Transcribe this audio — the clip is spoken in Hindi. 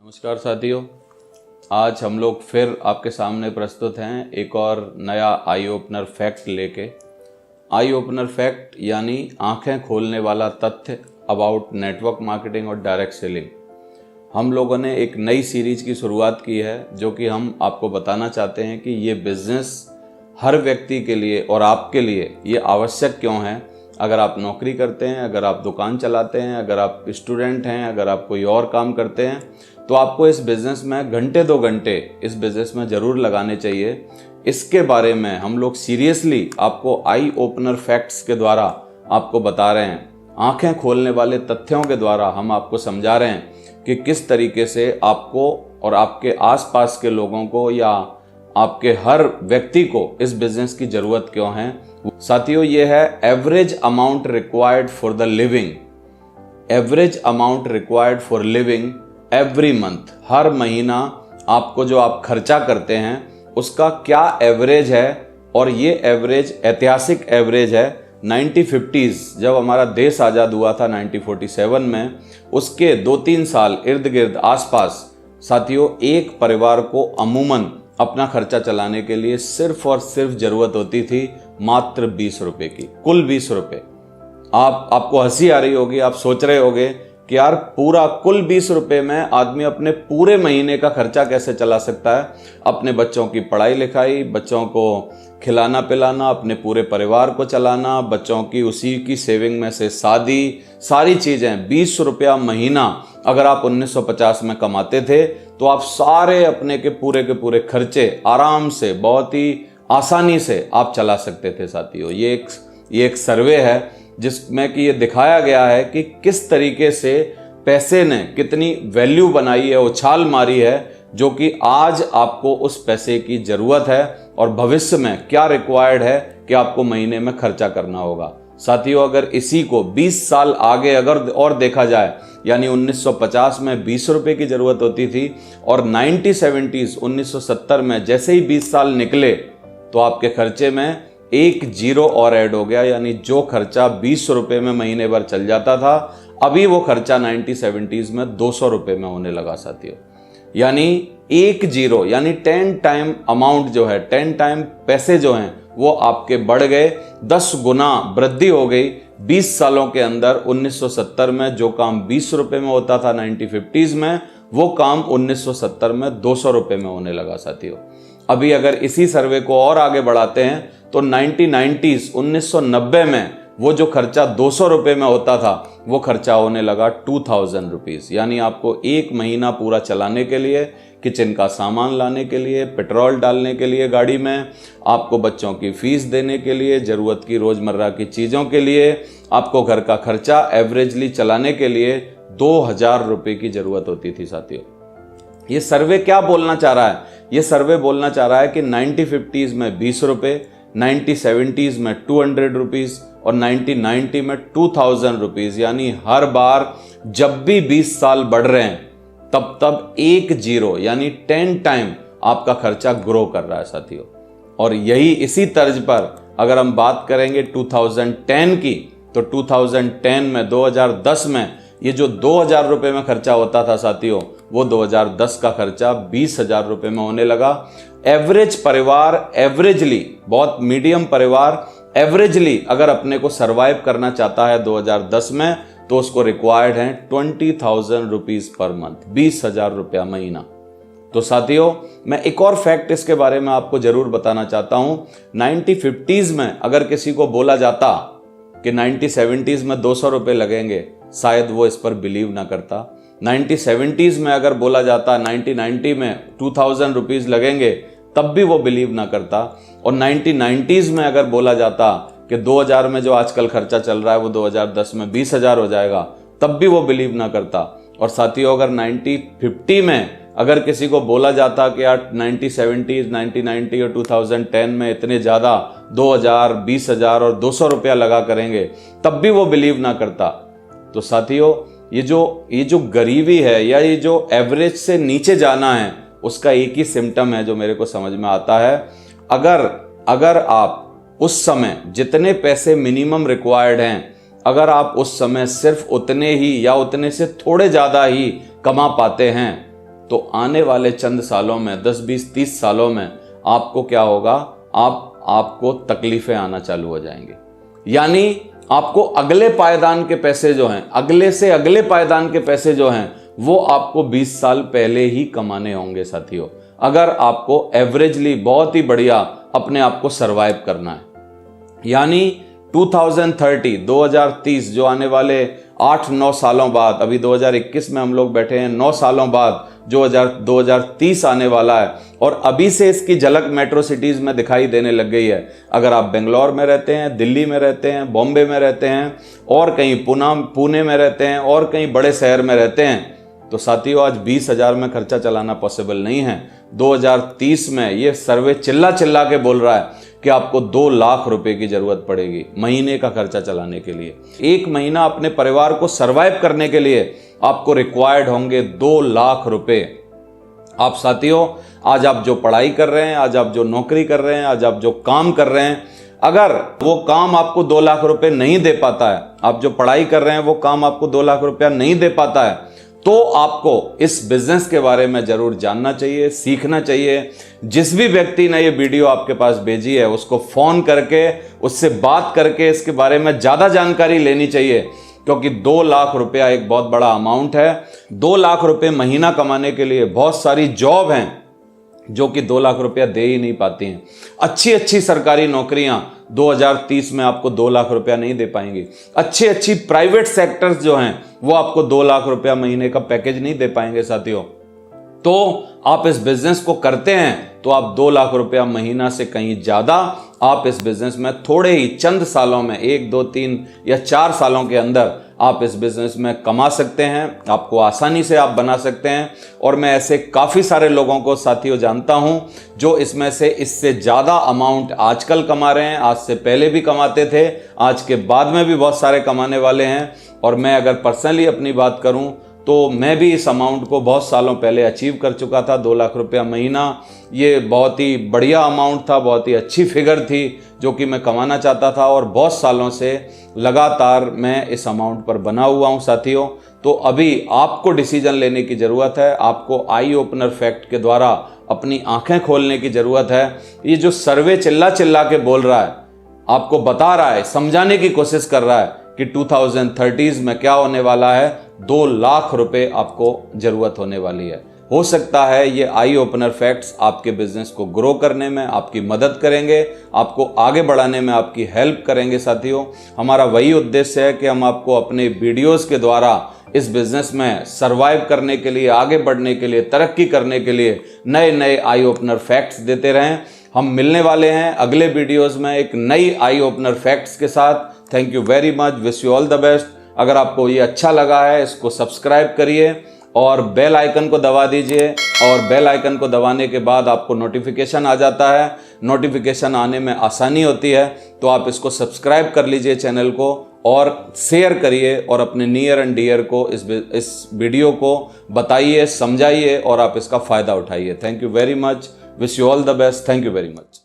नमस्कार साथियों, आज हम लोग फिर आपके सामने प्रस्तुत हैं एक और नया आई ओपनर फैक्ट लेके। आई ओपनर फैक्ट यानी आंखें खोलने वाला तथ्य अबाउट नेटवर्क मार्केटिंग और डायरेक्ट सेलिंग। हम लोगों ने एक नई सीरीज की शुरुआत की है जो कि हम आपको बताना चाहते हैं कि ये बिजनेस हर व्यक्ति के लिए और आपके लिए ये आवश्यक क्यों है। अगर आप नौकरी करते हैं, अगर आप दुकान चलाते हैं, अगर आप स्टूडेंट हैं, अगर आप कोई और काम करते हैं, तो आपको इस बिज़नेस में घंटे 2 घंटे इस बिज़नेस में ज़रूर लगाने चाहिए। इसके बारे में हम लोग सीरियसली आपको आई ओपनर फैक्ट्स के द्वारा आपको बता रहे हैं। आंखें खोलने वाले तथ्यों के द्वारा हम आपको समझा रहे हैं कि किस तरीके से आपको और आपके आसपास के लोगों को या आपके हर व्यक्ति को इस बिज़नेस की ज़रूरत क्यों है। साथियों, ये है average amount required for the living. Average amount required for living every month. हर महीना आपको जो आप खर्चा करते हैं उसका क्या एवरेज है, और ये एवरेज ऐतिहासिक एवरेज है 1950s जब हमारा देश आज़ाद हुआ था 1947 में, उसके 2-3 साल इर्द गिर्द आसपास साथियों एक परिवार को अमूमन अपना खर्चा चलाने के लिए सिर्फ और सिर्फ जरूरत होती थी मात्र 20 रुपए की, कुल 20 रुपए। आपको हंसी आ रही होगी, आप सोच रहे होगे कि यार पूरा कुल 20 रुपए में आदमी अपने पूरे महीने का खर्चा कैसे चला सकता है। अपने बच्चों की पढ़ाई लिखाई, बच्चों को खिलाना पिलाना, अपने पूरे परिवार को चलाना, बच्चों की उसी की सेविंग में से शादी, सारी चीज़ें। 20 रुपया महीना अगर आप 1950 में कमाते थे तो आप सारे अपने के पूरे खर्चे आराम से, बहुत ही आसानी से आप चला सकते थे साथियों। ये एक सर्वे है जिसमें कि ये दिखाया गया है कि किस तरीके से पैसे ने कितनी वैल्यू बनाई है, उछाल मारी है, जो कि आज आपको उस पैसे की ज़रूरत है और भविष्य में क्या रिक्वायर्ड है कि आपको महीने में खर्चा करना होगा। साथियों, अगर इसी को 20 साल आगे अगर और देखा जाए, यानी 1950 में 20 रुपए की ज़रूरत होती थी और 1970 में जैसे ही 20 साल निकले तो आपके खर्चे में एक जीरो और ऐड हो गया, यानी जो खर्चा 20 रुपए में महीने भर चल जाता था, अभी वो खर्चा 1970s में 200 रुपए में होने लगा साथियों। यानी एक जीरो, यानी 10 टाइम अमाउंट जो है, 10 टाइम पैसे जो हैं वो आपके बढ़ गए, 10 गुना वृद्धि हो गई 20 सालों के अंदर। 1970 में जो काम 20 रुपए में होता था 1950s में, वो काम 1970 में 200 रुपए में होने लगा साथियों। अभी अगर इसी सर्वे को और आगे बढ़ाते हैं तो 1990s 1990 में वो जो खर्चा 200 रुपए में होता था वो खर्चा होने लगा 2000 रुपीज़। यानी आपको एक महीना पूरा चलाने के लिए, किचन का सामान लाने के लिए, पेट्रोल डालने के लिए गाड़ी में, आपको बच्चों की फीस देने के लिए, ज़रूरत की रोज़मर्रा की चीज़ों के लिए, आपको घर का खर्चा एवरेजली चलाने के लिए 2000 रुपये की ज़रूरत होती थी साथियों। ये सर्वे क्या बोलना चाह रहा है? ये सर्वे बोलना चाह रहा है कि 1950s में 20 रुपये, 1970s में 200 रुपीज़ और 1990 में 2000 रुपीज़। यानी हर बार जब भी 20 साल बढ़ रहे हैं तब एक जीरो, यानी 10 टाइम आपका खर्चा ग्रो कर रहा है साथियों। और यही इसी तर्ज पर अगर हम बात करेंगे 2010 की, तो 2010 में 2010 में ये जो 2000 रुपये में खर्चा होता था साथियों, वो 2010 का खर्चा 20,000 रुपये में होने लगा। एवरेज परिवार एवरेजली, बहुत मीडियम परिवार एवरेजली अगर अपने को सरवाइव करना चाहता है 2010 में, तो उसको रिक्वायर्ड है 20,000 रुपीज पर मंथ, 20,000 रुपया महीना। तो साथियों, मैं एक और फैक्ट इसके बारे में आपको जरूर बताना चाहता हूं। 1950s में अगर किसी को बोला जाता कि 1970s में 200 रुपये लगेंगे, शायद वो इस पर बिलीव ना करता। 1970s में अगर बोला जाता 1990 में 2000 रुपीज लगेंगे, तब भी वो बिलीव ना करता। और 1990s में अगर बोला जाता कि 2000 में जो आजकल खर्चा चल रहा है वो 2010 में 20,000 हो जाएगा, तब भी वो बिलीव ना करता। और साथियों, अगर 1950 में अगर किसी को बोला जाता कि यार 1970s, 1990 और 2010 में इतने ज़्यादा 2000, 20,000 और 200 रुपया लगा करेंगे, तब भी वो बिलीव ना करता। तो साथियों, ये जो गरीबी है या ये जो एवरेज से नीचे जाना है, उसका एक ही सिम्टम है जो मेरे को समझ में आता है। अगर आप उस समय जितने पैसे मिनिमम रिक्वायर्ड हैं, अगर आप उस समय सिर्फ उतने ही या उतने से थोड़े ज़्यादा ही कमा पाते हैं, तो आने वाले चंद सालों में 10, 20, 30 सालों में आपको क्या होगा, आपको तकलीफें आना चालू हो जाएंगी। यानी आपको अगले पायदान के पैसे जो हैं, अगले से अगले पायदान के पैसे जो हैं, वो आपको 20 साल पहले ही कमाने होंगे साथियों, अगर आपको एवरेजली बहुत ही बढ़िया अपने आप को सरवाइव करना है। यानी 2030 जो आने वाले 8-9 सालों बाद, अभी 2021 में हम लोग बैठे हैं, 9 सालों बाद जो 2030 आने वाला है, और अभी से इसकी झलक मेट्रो सिटीज़ में दिखाई देने लग गई है। अगर आप बेंगलोर में रहते हैं, दिल्ली में रहते हैं, बॉम्बे में रहते हैं, और कहीं पुणे में रहते हैं, और कहीं बड़े शहर में रहते हैं, तो साथियों आज 20,000 में खर्चा चलाना पॉसिबल नहीं है। 2030 में ये सर्वे चिल्ला चिल्ला के बोल रहा है कि आपको 2 लाख रुपए की जरूरत पड़ेगी महीने का खर्चा चलाने के लिए। एक महीना अपने परिवार को सरवाइव करने के लिए आपको रिक्वायर्ड होंगे 2 लाख रुपए। आप साथियों, आज आप जो पढ़ाई कर रहे हैं, आज आप जो नौकरी कर रहे हैं, आज आप जो काम कर रहे हैं, अगर वो काम आपको 2 लाख रुपए नहीं दे पाता है, आप जो पढ़ाई कर रहे हैं वो काम आपको 2 लाख रुपया नहीं दे पाता है, तो आपको इस बिजनेस के बारे में जरूर जानना चाहिए, सीखना चाहिए। जिस भी व्यक्ति ने ये वीडियो आपके पास भेजी है उसको फोन करके, उससे बात करके इसके बारे में ज्यादा जानकारी लेनी चाहिए, क्योंकि 2 लाख रुपया एक बहुत बड़ा अमाउंट है। 2 लाख रुपए महीना कमाने के लिए बहुत सारी जॉब हैं जो कि 2 लाख रुपया दे ही नहीं पाती हैं। अच्छी अच्छी सरकारी नौकरियां 2030 में आपको 2 लाख रुपया नहीं दे पाएंगी। अच्छी अच्छी प्राइवेट सेक्टर्स जो हैं वो आपको 2 लाख रुपया महीने का पैकेज नहीं दे पाएंगे साथियों। तो आप इस बिजनेस को करते हैं तो आप 2 लाख रुपया महीना से कहीं ज्यादा आप इस बिजनेस में थोड़े ही चंद सालों में, 1, 2, 3 या 4 सालों के अंदर आप इस बिजनेस में कमा सकते हैं। आपको आसानी से आप बना सकते हैं। और मैं ऐसे काफ़ी सारे लोगों को साथियों जानता हूं जो इसमें से इससे ज़्यादा अमाउंट आजकल कमा रहे हैं, आज से पहले भी कमाते थे, आज के बाद में भी बहुत सारे कमाने वाले हैं। और मैं अगर पर्सनली अपनी बात करूं तो मैं भी इस अमाउंट को बहुत सालों पहले अचीव कर चुका था। 2 लाख रुपया महीना ये बहुत ही बढ़िया अमाउंट था, बहुत ही अच्छी फिगर थी जो कि मैं कमाना चाहता था, और बहुत सालों से लगातार मैं इस अमाउंट पर बना हुआ हूं साथियों। तो अभी आपको डिसीजन लेने की ज़रूरत है, आपको आई ओपनर फैक्ट के द्वारा अपनी आंखें खोलने की ज़रूरत है। ये जो सर्वे चिल्ला चिल्ला के बोल रहा है, आपको बता रहा है, समझाने की कोशिश कर रहा है कि 2030 में क्या होने वाला है, 2 लाख रुपए आपको जरूरत होने वाली है। हो सकता है ये आई ओपनर फैक्ट्स आपके बिजनेस को ग्रो करने में आपकी मदद करेंगे, आपको आगे बढ़ाने में आपकी हेल्प करेंगे साथियों। हमारा वही उद्देश्य है कि हम आपको अपने वीडियोस के द्वारा इस बिजनेस में सरवाइव करने के लिए, आगे बढ़ने के लिए, तरक्की करने के लिए नए नए आई ओपनर फैक्ट्स देते रहें। हम मिलने वाले हैं अगले वीडियोस में एक नई आई ओपनर फैक्ट्स के साथ। Thank you very much, wish you all the best. अगर आपको ये अच्छा लगा है इसको सब्सक्राइब करिए और बेल आइकन को दबा दीजिए, और बेल आइकन को दबाने के बाद आपको नोटिफिकेशन आ जाता है। नोटिफिकेशन आने में आसानी होती है, तो आप इसको सब्सक्राइब कर लीजिए चैनल को, और शेयर करिए और अपने नियर एंड डियर को इस वीडियो को बताइए, समझाइए और आप इसका फ़ायदा उठाइए। Thank you very much, wish you all the best. Thank you very much.